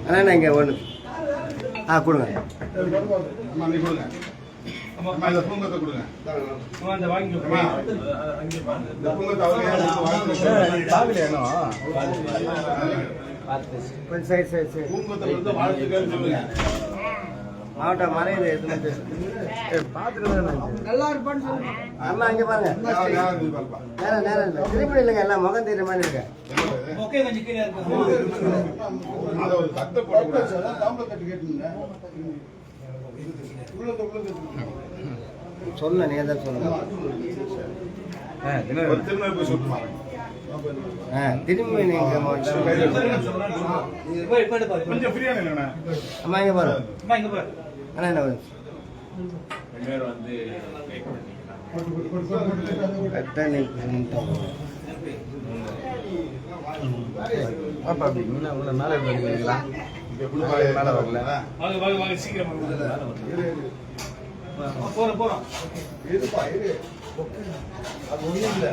அண்ணா இங்கே ஒன்று கொடுங்க. மாவட்ட மறையில பார்த்துட்டு நல்லா இருப்பான்னு சொல்லுங்க. அம்மா அங்கே பாருங்க, நேரம் நேரம் திருப்பி இல்லைங்க, எல்லாம் முகம் தெரியுற மாதிரி இருக்கு. சொல்ல நீங்க தான் சொல்லுங்க. திரும்பி நீங்க அம்மா இங்க பாரு. அண்ணா என்ன மேல வரல போறோம் இருப்பா இரு. அது ஒண்ணும் இல்ல,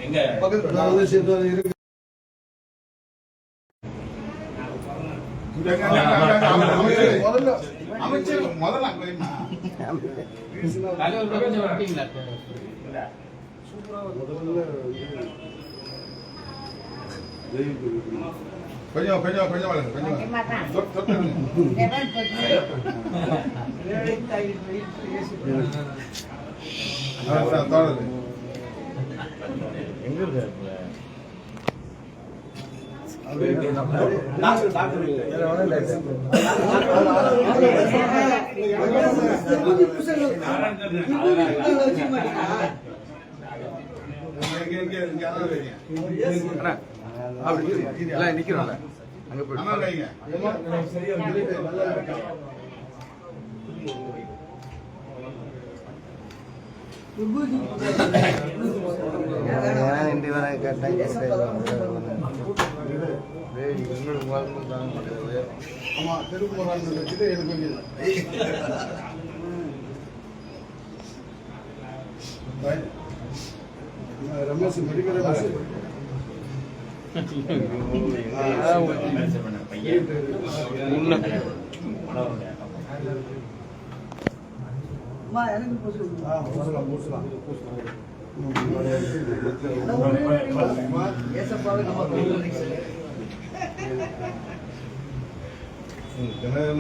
எங்க பக்கத்துல இருக்கு. அமைச்சர் முதல்ல கொஞ்சம் கொஞ்சம் கொஞ்சம் வளருங்க, கொஞ்சம் எங்க இருக்கு நிக்கிறோம்ல அங்க போய் ரமேஷ் மெடிக்கல்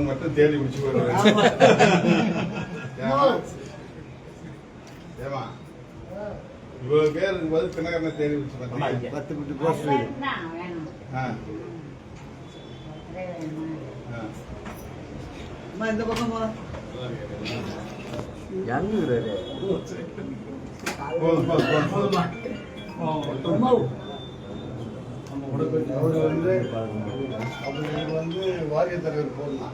மட்டும் தேடி பிடிச்சு போடுவேன். இவ்வளவு பேர் இருக்கும்போது தினகரனை தேடி பிடிச்சு 10 பிட்டு போஸ்ட் இந்த பக்கம் வாரிய தலைவர் போடலாம்.